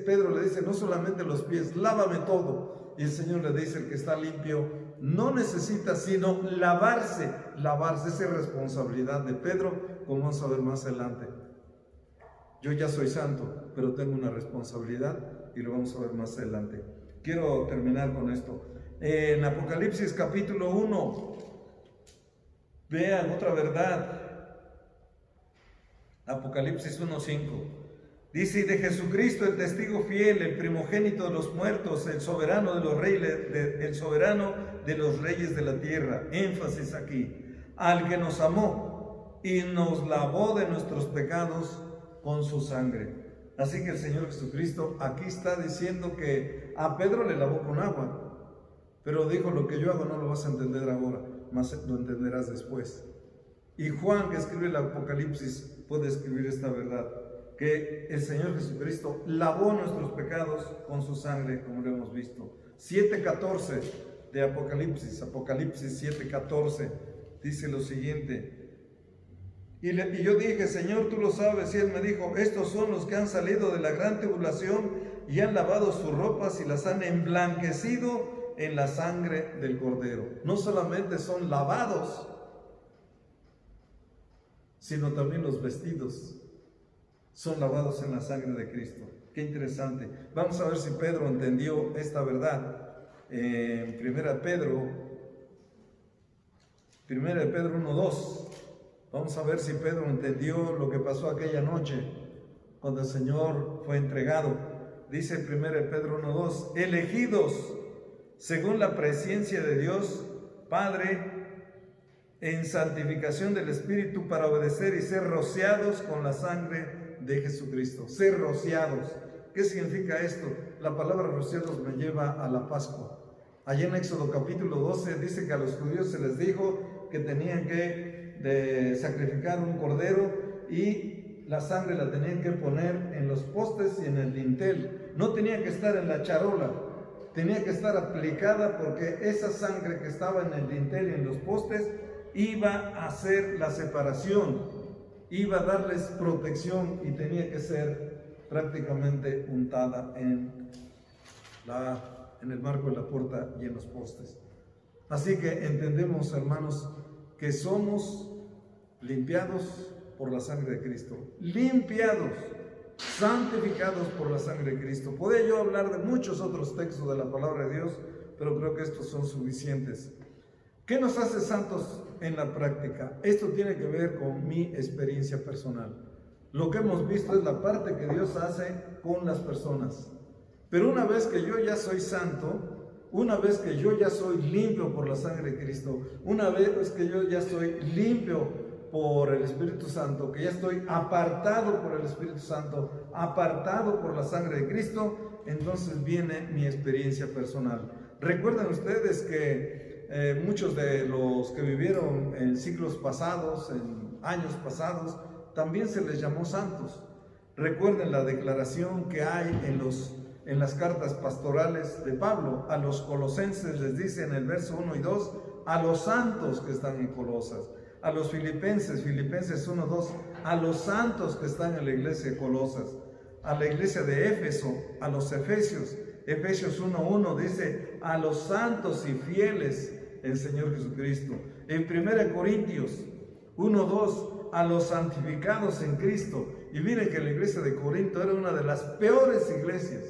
Pedro le dice: no solamente los pies, lávame todo. Y el Señor le dice: el que está limpio no necesita sino lavarse. Esa es responsabilidad de Pedro, como vamos a ver más adelante. Yo ya soy santo, pero tengo una responsabilidad, y lo vamos a ver más adelante. Quiero terminar con esto. En Apocalipsis capítulo 1, vean otra verdad. Apocalipsis 1:5. Dice: y de Jesucristo, el testigo fiel, el primogénito de los muertos, el soberano de los reyes de la tierra. Énfasis aquí: al que nos amó y nos lavó de nuestros pecados con su sangre. Así que el Señor Jesucristo aquí está diciendo que a Pedro le lavó con agua, pero dijo: lo que yo hago no lo vas a entender ahora, más lo entenderás después. Y Juan, que escribe el Apocalipsis, puede escribir esta verdad, que el Señor Jesucristo lavó nuestros pecados con su sangre, como lo hemos visto. 7:14 de Apocalipsis 7:14, dice lo siguiente: y yo dije: Señor, tú lo sabes. Y él me dijo: estos son los que han salido de la gran tribulación y han lavado sus ropas y las han emblanquecido en la sangre del Cordero. No solamente son lavados, sino también los vestidos son lavados en la sangre de Cristo. Qué interesante. Vamos a ver si Pedro entendió esta verdad. En 1 Pedro 1:2. Vamos a ver si Pedro entendió lo que pasó aquella noche cuando el Señor fue entregado. Dice 1 Pedro 1:2: elegidos según la presciencia de Dios Padre, en santificación del Espíritu, para obedecer y ser rociados con la sangre de Jesucristo. Ser rociados. ¿Qué significa esto? La palabra rociados me lleva a la Pascua. Allá en Éxodo capítulo 12 dice que a los judíos se les dijo que tenían que sacrificar un cordero, y la sangre la tenían que poner en los postes y en el dintel. No tenía que estar en la charola, tenía que estar aplicada, porque esa sangre que estaba en el dintel y en los postes iba a hacer la separación, iba a darles protección, y tenía que ser prácticamente untada en el marco de la puerta y en los postes. Así que entendemos, hermanos, que somos limpiados por la sangre de Cristo, limpiados, santificados por la sangre de Cristo. Podría yo hablar de muchos otros textos de la palabra de Dios, pero creo que estos son suficientes. ¿Qué nos hace santos en la práctica? Esto tiene que ver con mi experiencia personal. Lo que hemos visto es la parte que Dios hace con las personas. Pero una vez que yo ya soy santo, una vez que yo ya soy limpio por la sangre de Cristo, una vez que yo ya soy limpio por el Espíritu Santo, que ya estoy apartado por el Espíritu Santo, apartado por la sangre de Cristo, entonces viene mi experiencia personal. Recuerden ustedes que muchos de los que vivieron en siglos pasados, en años pasados, también se les llamó santos. Recuerden la declaración que hay en las cartas pastorales de Pablo. A los colosenses les dice en el verso 1 y 2, a los santos que están en Colosas. A los filipenses 1:2, a los santos que están en la iglesia de Colosas. A la iglesia de Éfeso, a los efesios 1:1 dice: a los santos y fieles el Señor Jesucristo. En 1 Corintios 1:2, a los santificados en Cristo. Y miren que la iglesia de Corinto era una de las peores iglesias.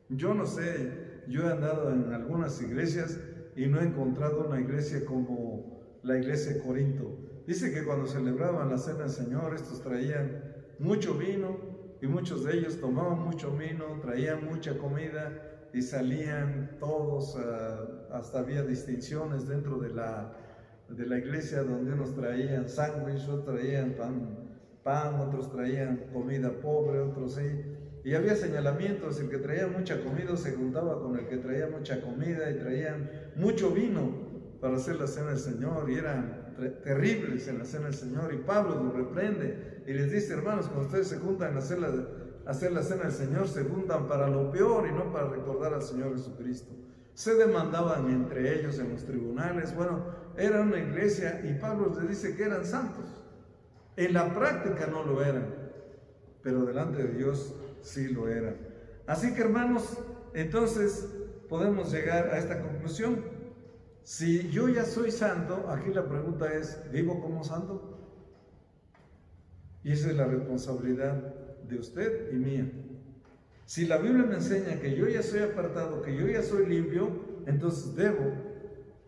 Yo no sé, yo he andado en algunas iglesias y no he encontrado una iglesia como la iglesia de Corinto. Dice que cuando celebraban la cena del Señor, estos traían mucho vino, y muchos de ellos tomaban mucho vino, traían mucha comida y salían todos, hasta había distinciones dentro de la iglesia, donde unos traían sándwich, otros traían pan pan, otros traían comida pobre, otros sí. Y había señalamientos, el que traía mucha comida se juntaba con el que traía mucha comida y traían mucho vino para hacer la cena del Señor y eran terribles en la cena del Señor. Y Pablo los reprende y les dice: hermanos, cuando ustedes se juntan a hacer la cena del Señor, se juntan para lo peor y no para recordar al Señor Jesucristo. Se demandaban entre ellos en los tribunales. Bueno, era una iglesia y Pablo les dice que eran santos. En la práctica no lo eran, pero delante de Dios sí lo eran. Así que, hermanos, entonces podemos llegar a esta conclusión. Si yo ya soy santo, aquí la pregunta es: ¿vivo como santo? Y esa es la responsabilidad de usted y mía. Si la Biblia me enseña que yo ya soy apartado, que yo ya soy limpio, entonces debo,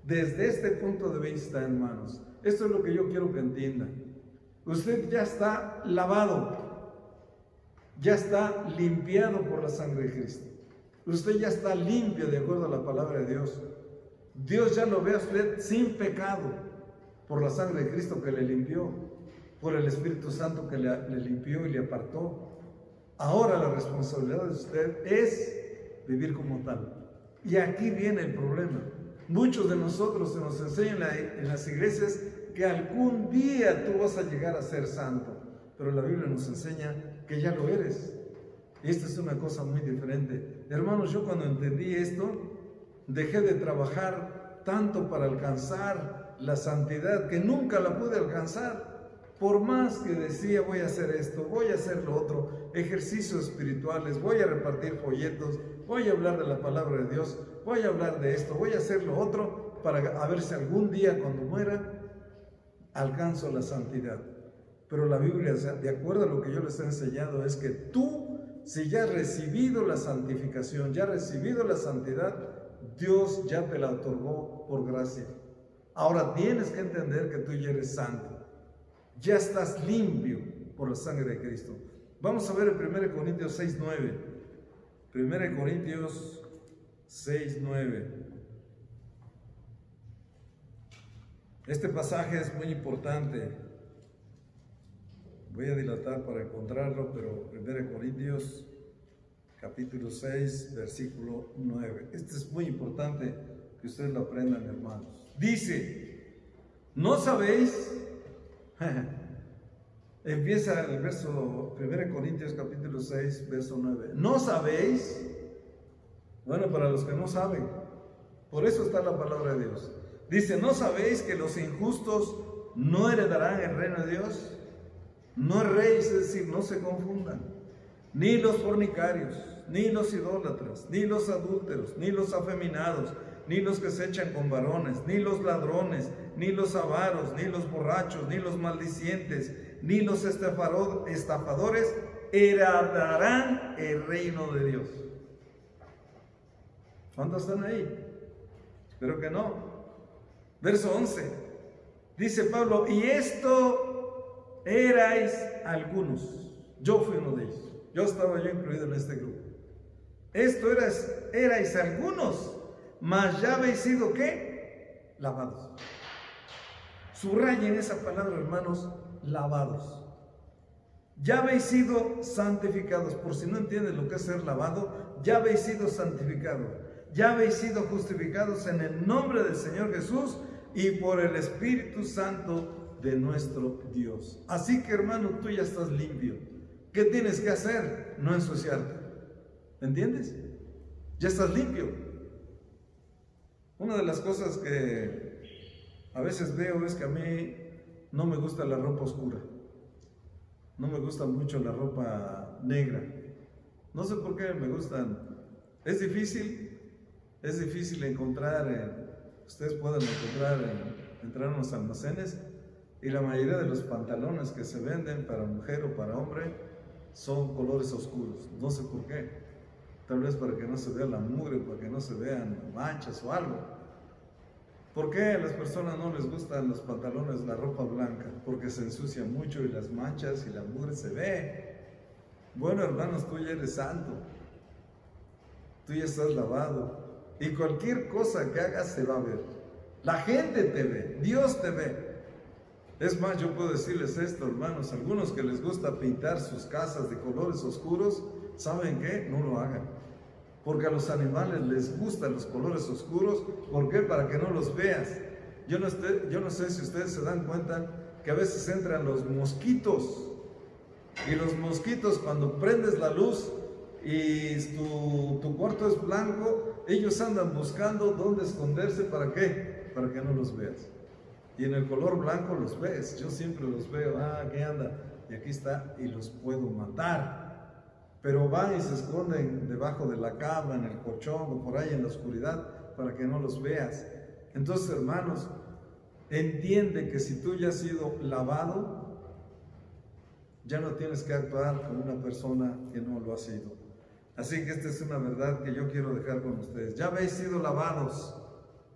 desde este punto de vista, hermanos, esto es lo que yo quiero que entiendan. Usted ya está lavado, ya está limpiado por la sangre de Cristo. Usted ya está limpio de acuerdo a la palabra de Dios. Dios ya lo ve a usted sin pecado por la sangre de Cristo que le limpió, por el Espíritu Santo que le limpió y le apartó. Ahora la responsabilidad de usted es vivir como tal. Y aquí viene el problema. Muchos de nosotros se nos enseña en las iglesias que algún día tú vas a llegar a ser santo, pero la Biblia nos enseña que ya lo eres. Y esta es una cosa muy diferente. Hermanos, yo cuando entendí esto, dejé de trabajar tanto para alcanzar la santidad, que nunca la pude alcanzar. Por más que decía: voy a hacer esto, voy a hacer lo otro, ejercicios espirituales, voy a repartir folletos, voy a hablar de la palabra de Dios, voy a hablar de esto, voy a hacer lo otro, para ver si algún día cuando muera alcanzo la santidad. Pero la Biblia, de acuerdo a lo que yo les he enseñado, es que tú, si ya has recibido la santificación, ya has recibido la santidad, Dios ya te la otorgó por gracia. Ahora tienes que entender que tú ya eres santo. Ya estás limpio por la sangre de Cristo. Vamos a ver en 1 Corintios 6:9. 1 Corintios 6:9. Este pasaje es muy importante. Voy a dilatar para encontrarlo, pero 1 Corintios capítulo 6, versículo 9. Este es muy importante que ustedes lo aprendan, hermanos. Dice: ¿no sabéis? Empieza el verso 1 Corintios capítulo 6, verso 9. ¿No sabéis? Bueno, para los que no saben, por eso está la palabra de Dios. Dice: ¿no sabéis que los injustos no heredarán el reino de Dios? No erréis, es decir, no se confundan. Ni los fornicarios, ni los idólatras, ni los adúlteros, ni los afeminados, ni los que se echan con varones, ni los ladrones, ni los avaros, ni los borrachos, ni los maldicientes, ni los estafadores heredarán el reino de Dios. ¿Cuántos están ahí? Espero que no. Verso 11. Dice Pablo: y esto erais algunos. Yo fui uno de ellos. Yo estaba incluido en este grupo. Esto erais algunos, mas ya habéis sido, ¿qué? Lavados. Subrayen esa palabra, hermanos: lavados. Ya habéis sido santificados. Por si no entiendes lo que es ser lavado, ya habéis sido santificados. Ya habéis sido justificados en el nombre del Señor Jesús y por el Espíritu Santo de nuestro Dios. Así que, hermano, tú ya estás limpio. ¿Qué tienes que hacer? No ensuciarte. ¿Entiendes? Ya estás limpio. Una de las cosas que a veces veo es que a mí no me gusta la ropa oscura. No me gusta mucho la ropa negra. No sé por qué me gustan. Es difícil encontrar, ustedes pueden entrar en los almacenes, y la mayoría de los pantalones que se venden para mujer o para hombre son colores oscuros. No sé por qué. Tal vez para que no se vea la mugre, para que no se vean manchas o algo. ¿Por qué a las personas no les gustan los pantalones, la ropa blanca? Porque se ensucia mucho y las manchas y la mugre se ve. Bueno, hermanos, tú ya eres santo. Tú ya estás lavado. Y cualquier cosa que hagas se va a ver. La gente te ve, Dios te ve. Es más, yo puedo decirles esto, hermanos, algunos que les gusta pintar sus casas de colores oscuros, ¿saben qué? No lo hagan. Porque a los animales les gustan los colores oscuros. ¿Por qué? Para que no los veas. Yo no sé si ustedes se dan cuenta que a veces entran los mosquitos. Y los mosquitos, cuando prendes la luz y tu cuarto es blanco, ellos andan buscando dónde esconderse. ¿Para qué? Para que no los veas. Y en el color blanco los ves. Yo siempre los veo. Aquí anda. Y aquí está. Y los puedo matar. Pero van y se esconden debajo de la cama, en el colchón o por ahí en la oscuridad para que no los veas. Entonces, hermanos, entiende que si tú ya has sido lavado, ya no tienes que actuar como una persona que no lo ha sido. Así que esta es una verdad que yo quiero dejar con ustedes. Ya habéis sido lavados.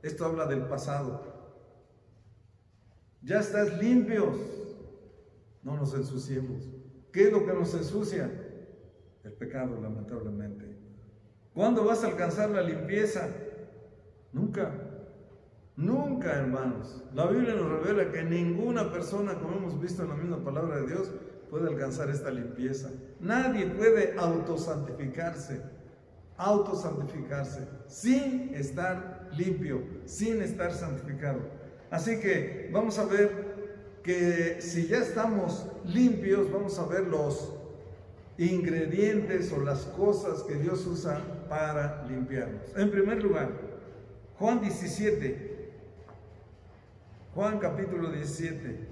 Esto habla del pasado. Ya estás limpios. No nos ensuciemos. ¿Qué es lo que nos ensucia? El pecado, lamentablemente. ¿Cuándo vas a alcanzar la limpieza? Nunca. Nunca, hermanos. La Biblia nos revela que ninguna persona, como hemos visto en la misma palabra de Dios, puede alcanzar esta limpieza. Nadie puede autosantificarse sin estar limpio, sin estar santificado. Así que vamos a ver que si ya estamos limpios, vamos a ver los ingredientes o las cosas que Dios usa para limpiarnos. En primer lugar, Juan 17, Juan capítulo 17.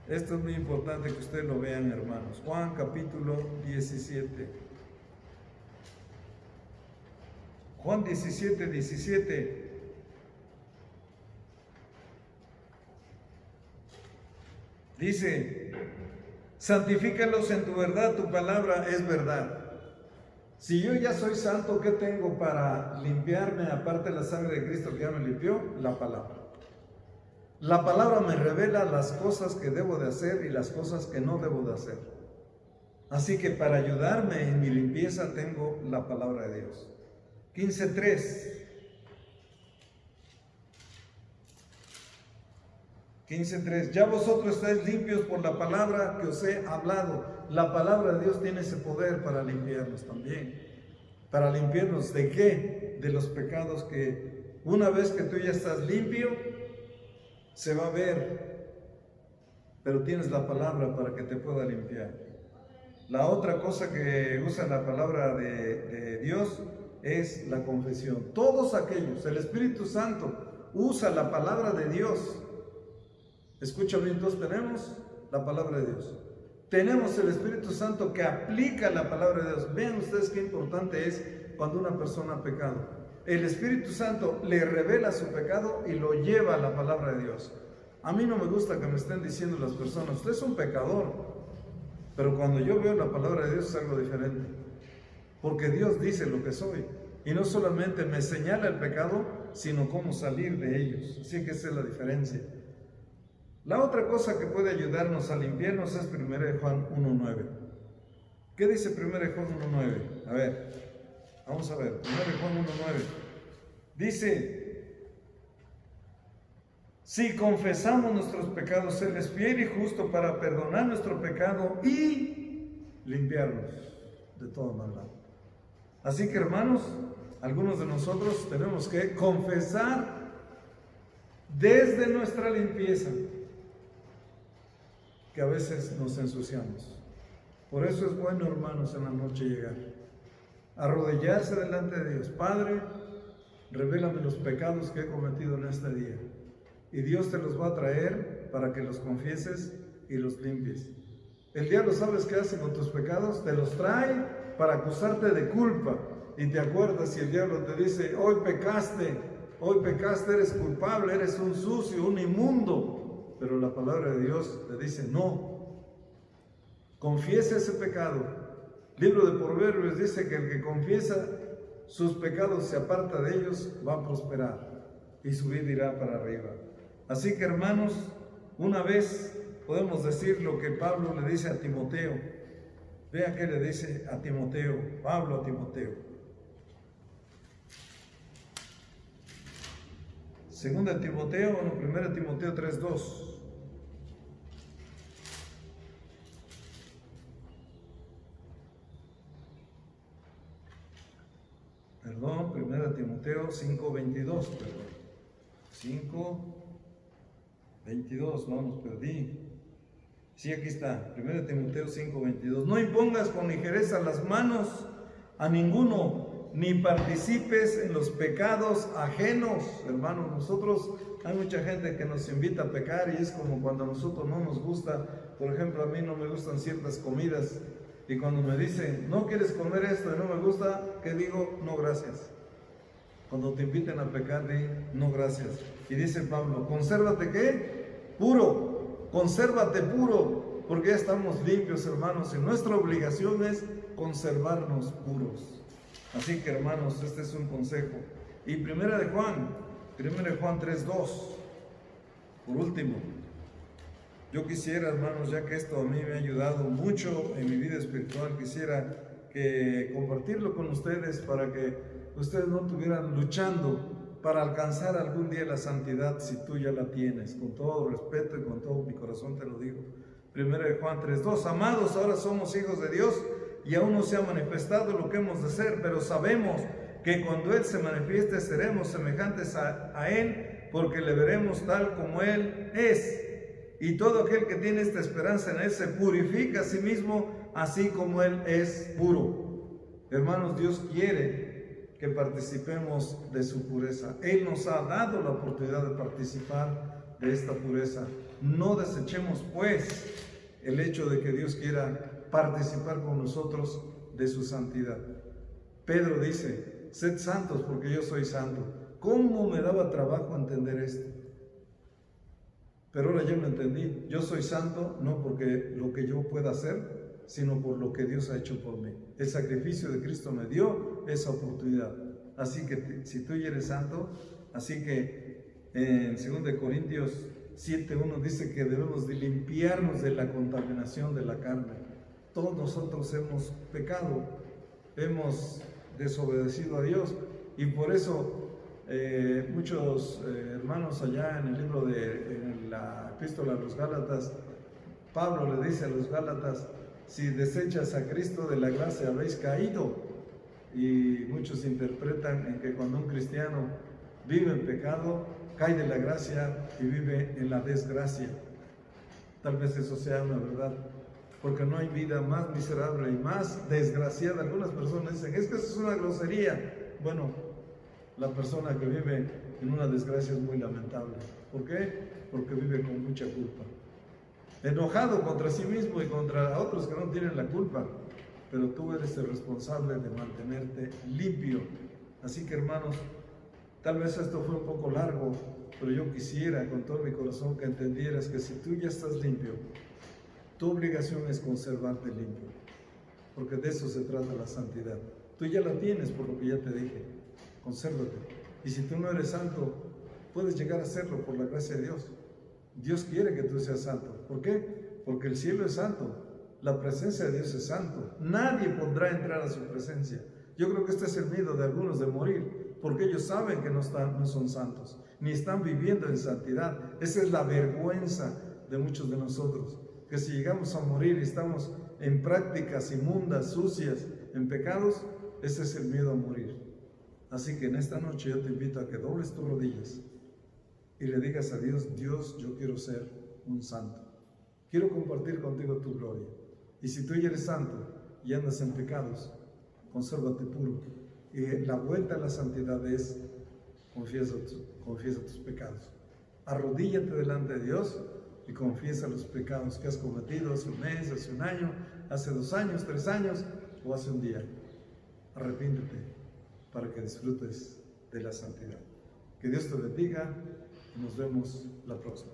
Esto es muy importante que ustedes lo vean, hermanos. Juan capítulo 17. Juan 17, 17. Dice: santifícalos en tu verdad, tu palabra es verdad. Si yo ya soy santo, ¿qué tengo para limpiarme aparte de la sangre de Cristo que ya me limpió? La palabra. La palabra me revela las cosas que debo de hacer y las cosas que no debo de hacer. Así que para ayudarme en mi limpieza tengo la palabra de Dios. 15:3. 15:3. Ya vosotros estáis limpios por la palabra que os he hablado. La palabra de Dios tiene ese poder para limpiarnos también. ¿Para limpiarnos de qué? De los pecados que una vez que tú ya estás limpio, se va a ver. Pero tienes la palabra para que te pueda limpiar. La otra cosa que usa la palabra de Dios es la confesión. Todos aquellos, el Espíritu Santo usa la palabra de Dios. Escucha bien, todos tenemos la palabra de Dios. Tenemos el Espíritu Santo que aplica la palabra de Dios. Vean ustedes qué importante es cuando una persona ha pecado. El Espíritu Santo le revela su pecado y lo lleva a la palabra de Dios. A mí no me gusta que me estén diciendo las personas: usted es un pecador. Pero cuando yo veo la palabra de Dios es algo diferente. Porque Dios dice lo que soy. Y no solamente me señala el pecado, sino cómo salir de ellos. Así que esa es la diferencia. La otra cosa que puede ayudarnos a limpiarnos es 1 Juan 1:9. ¿Qué dice 1 Juan 1:9? A ver, vamos a ver. 1 Juan 1:9. Dice: si confesamos nuestros pecados, Él es fiel y justo para perdonar nuestro pecado y limpiarnos de toda maldad. Así que, hermanos, algunos de nosotros tenemos que confesar desde nuestra limpieza que a veces nos ensuciamos. Por eso es bueno, hermanos, en la noche llegar, arrodillarse delante de Dios. Padre, revélame los pecados que he cometido en este día. Y Dios te los va a traer para que los confieses y los limpies. El diablo, ¿sabes qué hace con tus pecados? Te los trae para acusarte de culpa. Y te acuerdas, si el diablo te dice: hoy pecaste, eres culpable, eres un sucio, un inmundo. Pero la palabra de Dios te dice: no, confiesa ese pecado. Libro de Proverbios dice que el que confiesa sus pecados, se aparta de ellos, va a prosperar y su vida irá para arriba. Así que, hermanos, una vez podemos decir lo que Pablo le dice a Timoteo. Vea qué le dice a Timoteo, Pablo a Timoteo. Segunda Timoteo, 1 Timoteo 3:2. Timoteo 5:22, perdón. 5:22, no nos perdí. Sí, aquí está, 1 Timoteo 5:22. No impongas con ligereza las manos a ninguno, ni participes en los pecados ajenos. Hermanos, nosotros, hay mucha gente que nos invita a pecar y es como cuando a nosotros no nos gusta. Por ejemplo, a mí no me gustan ciertas comidas y cuando me dicen, no quieres comer esto y no me gusta, ¿qué digo? No, gracias. Cuando te inviten a pecar, di, no, gracias. Y dice Pablo, consérvate, ¿qué? Puro. Consérvate puro, porque ya estamos limpios, hermanos, y nuestra obligación es conservarnos puros. Así que, hermanos, este es un consejo. Y 1 Juan 3:2, por último, yo quisiera, hermanos, ya que esto a mí me ha ayudado mucho en mi vida espiritual, quisiera que compartirlo con ustedes para que ustedes no estuvieran luchando para alcanzar algún día la santidad si tú ya la tienes. Con todo respeto y con todo mi corazón te lo digo. 1 Juan 3:2, amados, ahora somos hijos de Dios y aún no se ha manifestado lo que hemos de ser, pero sabemos que cuando Él se manifieste seremos semejantes a Él, porque le veremos tal como Él es. Y todo aquel que tiene esta esperanza en Él se purifica a sí mismo, así como Él es puro. Hermanos, Dios quiere que participemos de su pureza. Él nos ha dado la oportunidad de participar de esta pureza. No desechemos, pues, el hecho de que Dios quiera participar con nosotros de su santidad. Pedro dice, sed santos porque yo soy santo. ¿Cómo me daba trabajo entender esto? Pero ahora yo lo entendí. Yo soy santo no porque lo que yo pueda hacer, sino por lo que Dios ha hecho por mí. El sacrificio de Cristo me dio esa oportunidad. Así que si tú ya eres santo, así que en 2 Corintios 7:1 dice que debemos de limpiarnos de la contaminación de la carne. Todos nosotros hemos pecado, hemos desobedecido a Dios y por eso muchos hermanos allá en el libro en la epístola a los Gálatas, Pablo le dice a los Gálatas, si desechas a Cristo de la gracia habéis caído. Y muchos interpretan en que cuando un cristiano vive en pecado, cae de la gracia y vive en la desgracia. Tal vez eso sea una verdad, porque no hay vida más miserable y más desgraciada. Algunas personas dicen, es que eso es una grosería. Bueno, la persona que vive en una desgracia es muy lamentable. ¿Por qué? Porque vive con mucha culpa. Enojado contra sí mismo y contra otros que no tienen la culpa, pero tú eres el responsable de mantenerte limpio. Así que, hermanos, tal vez esto fue un poco largo, pero yo quisiera con todo mi corazón que entendieras que si tú ya estás limpio, tu obligación es conservarte limpio, porque de eso se trata la santidad. Tú ya la tienes por lo que ya te dije, consérvate. Y si tú no eres santo, puedes llegar a serlo por la gracia de Dios. Dios quiere que tú seas santo. ¿Por qué? Porque el cielo es santo, la presencia de Dios es santo. Nadie podrá entrar a su presencia. Yo creo que este es el miedo de algunos de morir, porque ellos saben que no son santos, ni están viviendo en santidad. Esa es la vergüenza de muchos de nosotros, que si llegamos a morir y estamos en prácticas inmundas, sucias, en pecados, ese es el miedo a morir. Así que en esta noche yo te invito a que dobles tus rodillas y le digas a Dios, Dios, yo quiero ser un santo. Quiero compartir contigo tu gloria. Y si tú ya eres santo y andas en pecados, consérvate puro. Y la vuelta a la santidad es confiesa tus pecados. Arrodíllate delante de Dios y confiesa los pecados que has cometido hace un mes, hace un año, hace 2 años, 3 años o hace un día. Arrepíntete para que disfrutes de la santidad. Que Dios te bendiga y nos vemos la próxima.